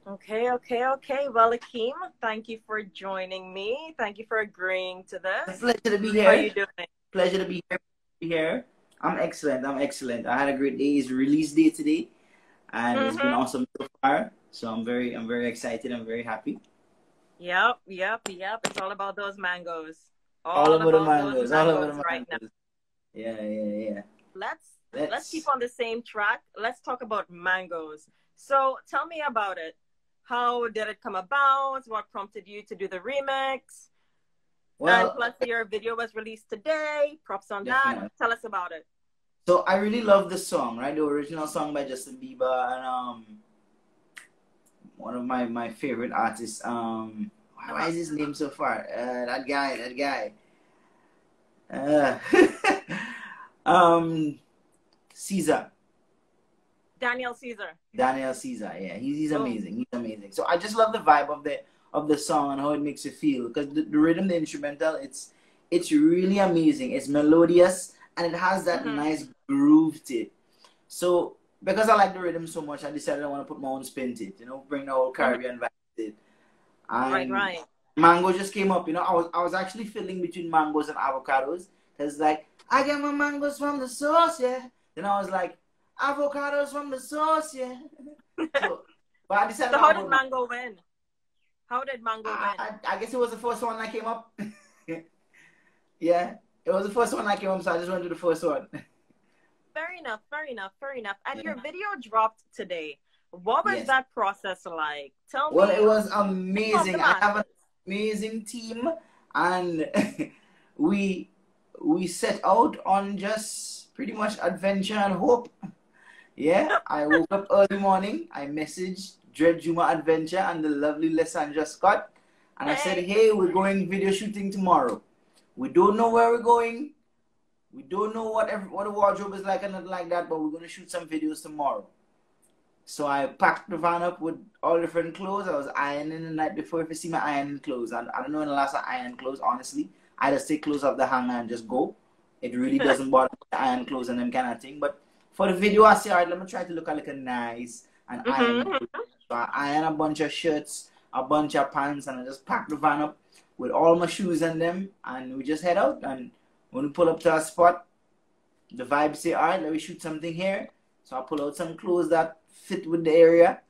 Okay, okay, okay. Well, Akeem, thank you for joining me. Thank you for agreeing to It's a this. pleasure to be How are you here. doing? Pleasure to be here. I'm excellent. I'm excellent. I had a great day. It's release day today, and it's been Mm-hmm. awesome so far. So I'm very excited. I'm very happy. Yep, yep, yep. It's all about those mangoes. All All over the about those mangoes. All over mangoes the right now. mangoes. Yeah, yeah, yeah. Let's keep Let's. on the same track. Let's talk about mangoes. So tell me about it. How did it come about? What prompted you to do the remix? And Well, plus, your video was released today. Props on that. definitely. Tell us about it. So I really love the song, right? The original song by Justin Bieber and one of my favorite artists. Why Uh-huh. is his name so far? That guy. Uh, um, Caesar. Daniel Caesar. Daniel Caesar, yeah, he's Boom. amazing. He's amazing. So I just love the vibe of the song and how it makes you feel because the rhythm, the instrumental, it's really amazing. It's melodious and it has that Mm-hmm. nice groove to it. So because I like the rhythm so much, I decided I want to put my own spin to it. Bring the whole Mm-hmm. Caribbean vibe to it. Right, And right. mango just came up. I was actually feeling between mangoes and avocados. Cause like I get my mangoes from the source, yeah. Then I was like avocados from the source, yeah. So, but I decided So how I'll did go. Mango win? How did Mango win? I guess it was the first one that came up. Yeah, it was the first one that came up, so I just went to the first one. Fair enough, fair enough, fair enough. And Yeah. your video dropped today. What was Yes. that process like? Tell Well, it me, was inform the amazing. I have an masses. amazing team, and we we set out on just pretty much adventure and hope. Yeah, I woke up early morning. I messaged Dread Juma Adventure and the lovely Lysandra Scott, and I said, Hey. "Hey, we're going video shooting tomorrow. We don't know where we're going. We don't know what the wardrobe is like and nothing like that, but we're gonna shoot some videos tomorrow." So I packed the van up with all different clothes. I was ironing the night before. If you see my ironing clothes, I don't know when the last time I ironed clothes, honestly. I just take clothes off the hanger and just go. It really doesn't bother me to iron clothes and them kind of thing. But for the video, I say, all right, let me try to look a little nice and iron my clothes. Mm-hmm. So I iron a bunch of shirts, a bunch of pants, and I just pack the van up with all my shoes in them. And we just head out. And when we pull up to a spot, the vibe say, all right, let me shoot something here. So I pull out some clothes that fit with the area,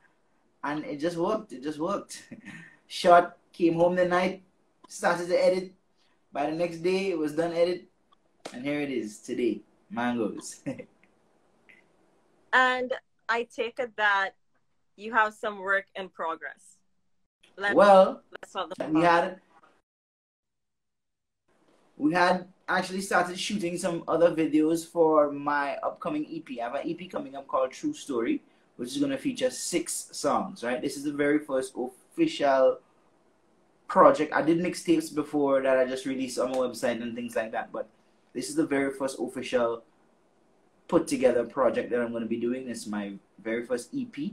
and it just worked. It just worked. Shot, came home the night, started to edit. By the next day, it was done edit, and here it is today. Mangoes. And I take it that you have some work in progress. Let's Well, let's talk we about it. had we had actually started shooting some other videos for my upcoming EP. I have an EP coming up called True Story, which is going to feature 6 songs. Right, this is the very first official project. I did mixtapes before that I just released on my website and things like that, but this is the very first official put together project that I'm going to be doing. It's my very first EP,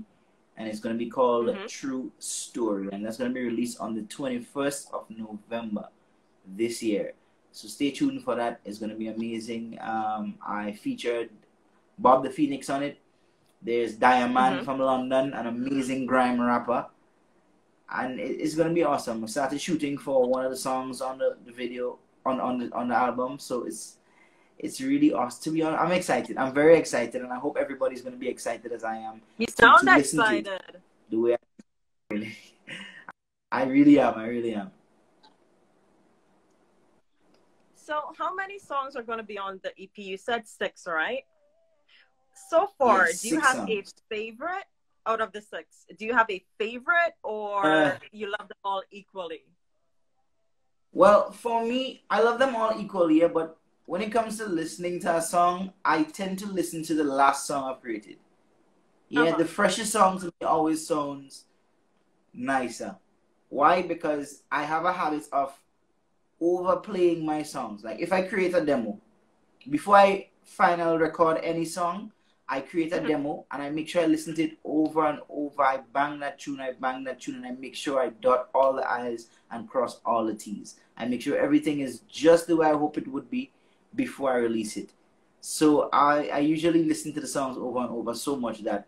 and it's going to be called Mm-hmm. True Story, and that's going to be released on the 21st of November this year. So stay tuned for that. It's going to be amazing. I featured Bob the Phoenix on it. There's Diamond Mm-hmm. from London, an amazing grime rapper, and it's gonna be awesome. I started shooting for one of the songs on the video on the album, so it's really awesome. To be honest, I'm excited. I'm very excited, and I hope everybody's gonna be excited as I am You to sound listen to it excited. the way I really, I really am. I really am. So how many songs are going to be on the EP? You said six, right? So far, Yes, do you six have a songs. favorite out of the six? Do you have a favorite Uh, or you love them all equally? well, for me, I love them all equally, yeah, but when it comes to listening to a song, I tend to listen to the last song I've created. Yeah, Uh-huh. the freshest song to me always sounds nicer. Why? Because I have a habit of overplaying my songs. Like if I create a demo, before I final record any song, I create a Mhm. demo and I make sure I listen to it over and over. I bang that tune, and I make sure I dot all the I's and cross all the T's. I make sure everything is just the way I hope it would be before I release it. So I usually listen to the songs over and over so much that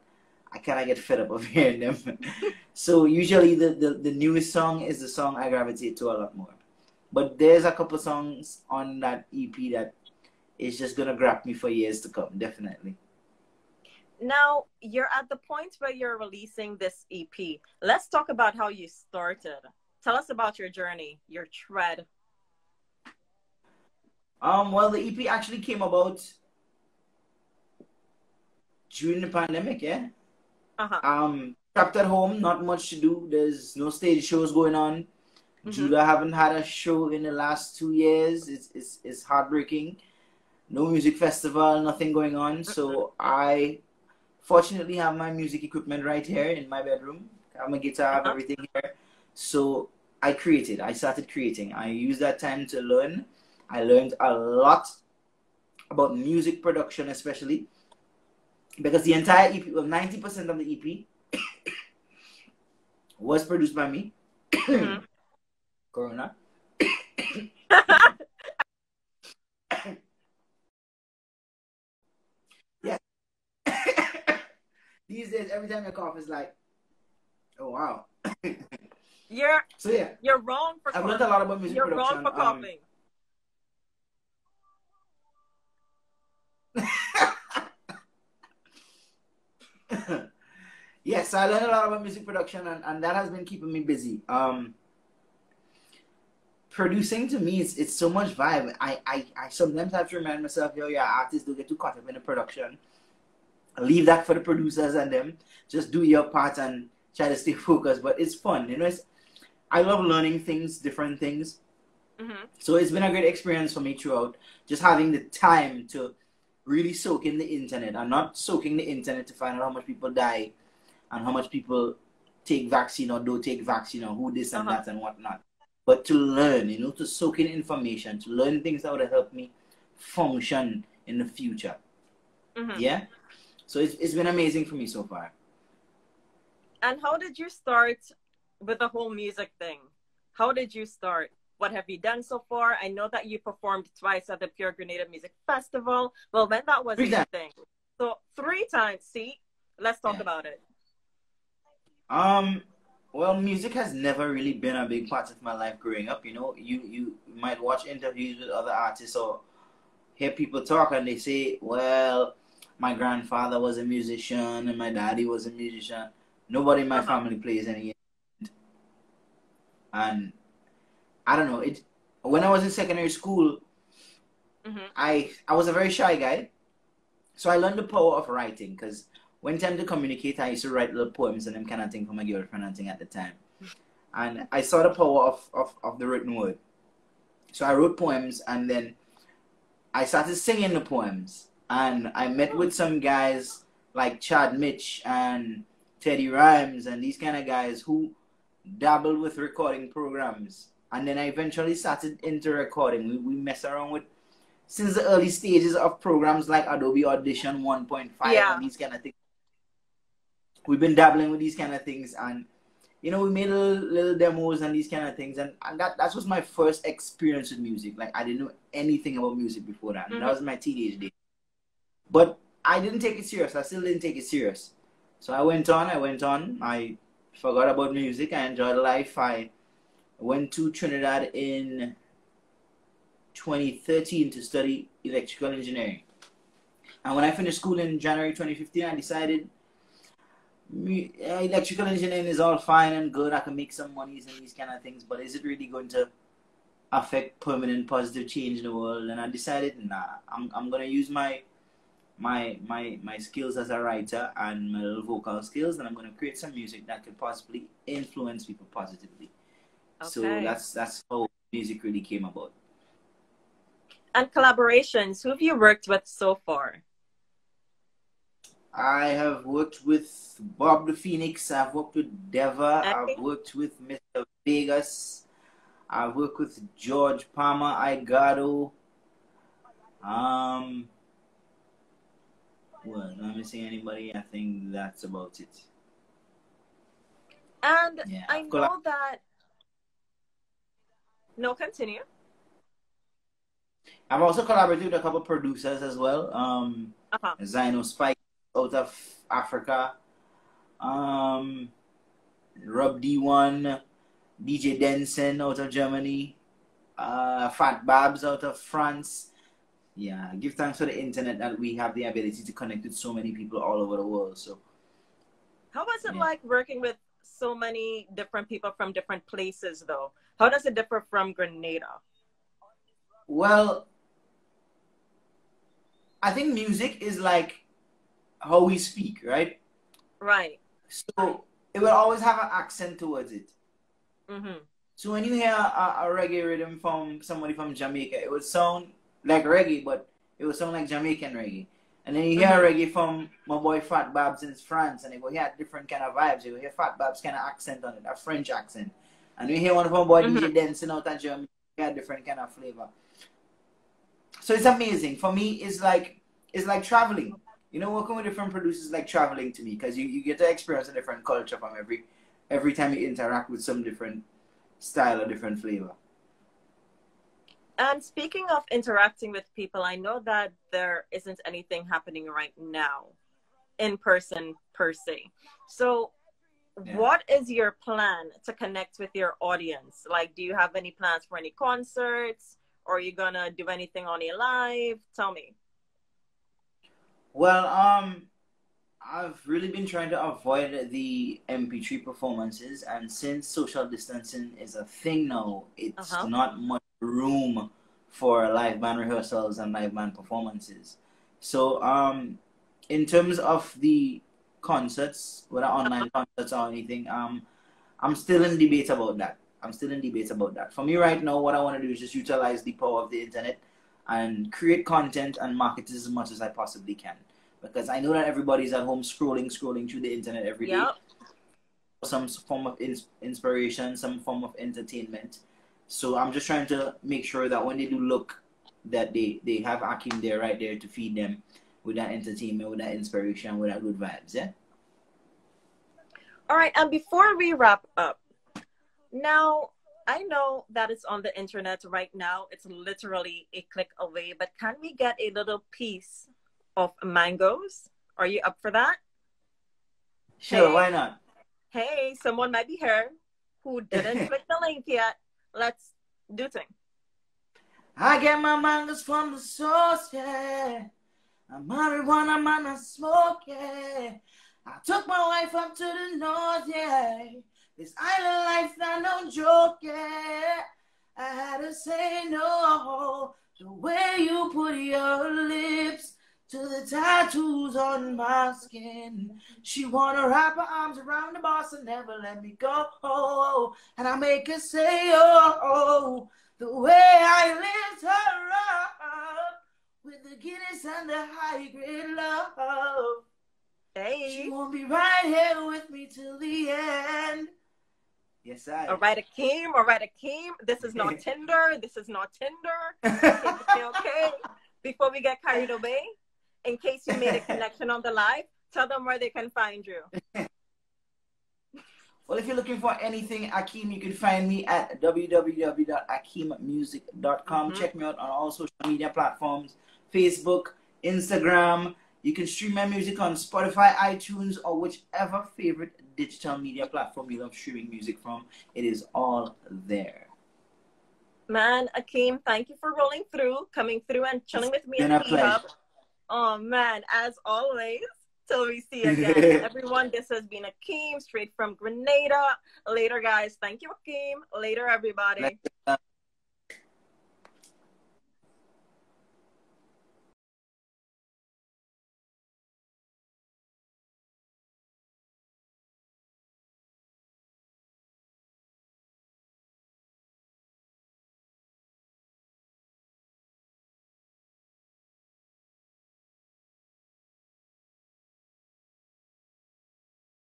I kind of get fed up of hearing them. So usually the newest song is the song I gravitate to a lot more. But there's a couple songs on that EP that is just gonna grab me for years to come, definitely. Now, you're at the point where you're releasing this EP. Let's talk about how you started. Tell us about your journey, your tread. Well, the EP actually came about during the pandemic, yeah. Uh-huh. Trapped at home, not much to do. There's no stage shows going on. Mm-hmm. Judah haven't had a show in the last 2 years. It's heartbreaking. No music festival, nothing going on. So I fortunately have my music equipment right here in my bedroom. I have my guitar, I have Uh-huh. everything here. So I created. I started creating. I used that time to learn. I learned a lot about music production, especially because the entire EP, well, 90% of the EP was produced by me. Mm-hmm. Corona. Yeah. These days, every time I cough, it's like, oh wow. You're So yeah, you're wrong for I've learned a lot about music you're wrong production. for coughing. Yes, I learned a lot about music production, and that has been keeping me busy. Producing to me, it's so much vibe. I sometimes have to remind myself, yo, yeah, artists don't get too caught up in the production. Leave that for the producers and them. Just do your part and try to stay focused. But it's fun, you know. I love learning things, different things. Mm-hmm. So it's been a great experience for me throughout. Just having the time to really soak in the internet, and not soaking the internet to find out how much people die and how much people take vaccine or don't take vaccine or who this and Uh-huh. that and whatnot. But to learn, you know, to soak in information, to learn things that would help me function in the future. Mm-hmm. Yeah? So it's been amazing for me so far. And how did you start with the whole music thing? How did you start? What have you done so far? I know that you performed twice at the Pure Grenada Music Festival. Well, when that was a 3 times. thing. So 3 times. See, let's talk Yeah. about it. Well, music has never really been a big part of my life growing up. You know, you might watch interviews with other artists or hear people talk and they say, well, my grandfather was a musician and my daddy was a musician. Nobody in my Uh-huh. family plays any. And I don't know. When I was in secondary school, Mm-hmm. I was a very shy guy. So I learned the power of writing because when time to communicate, I used to write little poems and them kind of thing for my girlfriend and thing at the time. And I saw the power of the written word. So I wrote poems and then I started singing the poems. And I met with some guys like Chad Mitch and Teddy Rhymes and these kind of guys who dabbled with recording programs. And then I eventually started into recording. We mess around with since the early stages of programs like Adobe Audition 1.5 Yeah. and these kind of things. We've been dabbling with these kind of things, and you know, we made little demos and these kind of things, and that was my first experience with music. Like I didn't know anything about music before that. And Mm-hmm. that was my teenage days. But I didn't take it serious. I still didn't take it serious. So I went on. I forgot about music. I enjoyed life. I went to Trinidad in 2013 to study electrical engineering. And when I finished school in January 2015, I decided electrical engineering is all fine and good. I can make some monies and these kind of things, but is it really going to affect permanent positive change in the world? And I decided, nah, I'm gonna use my skills as a writer and my little vocal skills, and I'm gonna create some music that could possibly influence people positively. So Okay. that's how music really came about. And collaborations, who have you worked with so far? I have worked with Bob the Phoenix. I've worked with Deva. I've worked with Mr. Vegas. I've worked with George Palmer, Igado. Well, not missing anybody. I think that's about it. And Yeah, I know that. No, continue. I've also collaborated with a couple of producers as well. Uh-huh. Zino Spike out of Africa. Um, Rob D1, DJ Denson out of Germany, Fat Babs out of France. Yeah, give thanks for the internet that we have the ability to connect with so many people all over the world. So, How was it yeah. like working with so many different people from different places, though? How does it differ from Grenada? Well, I think music is like how we speak, right? Right. So it will always have an accent towards it. Mm-hmm. So when you hear a reggae rhythm from somebody from Jamaica, it would sound like reggae, but it would sound like Jamaican reggae. And then you hear Mm-hmm. reggae from my boy Fat Babs in France, and it will hear different kind of vibes. You will hear Fat Babs kind of accent on it, a French accent. And you hear one of my boy Mm-hmm. DJ dancing out of Germany, you hear a different kind of flavor. So it's amazing. For me, it's like traveling. You know, working with different producers is like traveling to me because you get to experience a different culture from every time you interact with some different style or different flavor. And speaking of interacting with people, I know that there isn't anything happening right now in person per se. So, Yeah. what is your plan to connect with your audience? Like, do you have any plans for any concerts? Or are you gonna do anything on your live? Tell me. Well, I've really been trying to avoid the MP3 performances, and since social distancing is a thing now, it's Uh-huh. not much room for live band rehearsals and live band performances. So, in terms of the concerts, whether online concerts or anything, I'm still in debate about that. I'm still in debate about that. For me right now, what I want to do is just utilize the power of the internet and create content and market it as much as I possibly can. Because I know that everybody's at home scrolling through the internet every day. Yep. Some form of inspiration, some form of entertainment. So I'm just trying to make sure that when they do look, that they have Akeem there right there to feed them with that entertainment, with that inspiration, with that good vibes. Yeah. All right. And before we wrap up, now I know that it's on the internet right now. It's literally a click away, but can we get a little piece of mangoes? Are you up for that? Sure, Hey, why not? hey, someone might be here who didn't click the link yet. Let's do thing. I get my mangoes from the source, yeah. I'm marijuana man, I smoke, yeah. I took my wife up to the north, yeah. This island life's not no joke, yeah. I had to say no. The way you put your lips to the tattoos on my skin. She wanna wrap her arms around the boss and never let me go. And I make her say, oh, the way I lift her up with the Guinness and the high grade love. She Hey. won't be right here with me till the end. Yes, All I. right, Akeem. All right, Akeem. This is not Tinder. This is not Tinder. Okay, okay, okay. Before we get carried away, in case you made a connection on the live, tell them where they can find you. Well, if you're looking for anything Akeem, you can find me at www.akeemmusic.com. Mm-hmm. Check me out on all social media platforms, Facebook, Instagram. You can stream my music on Spotify, iTunes, or whichever favorite digital media platform you love streaming music from. It is all there. Man, Akeem, thank you for rolling through, coming through and It's chilling with me been in a P pleasure. Hub. Oh man, as always, till we see again. Everyone, this has been Akeem straight from Grenada. Later, guys. Thank you, Akeem. Later, everybody.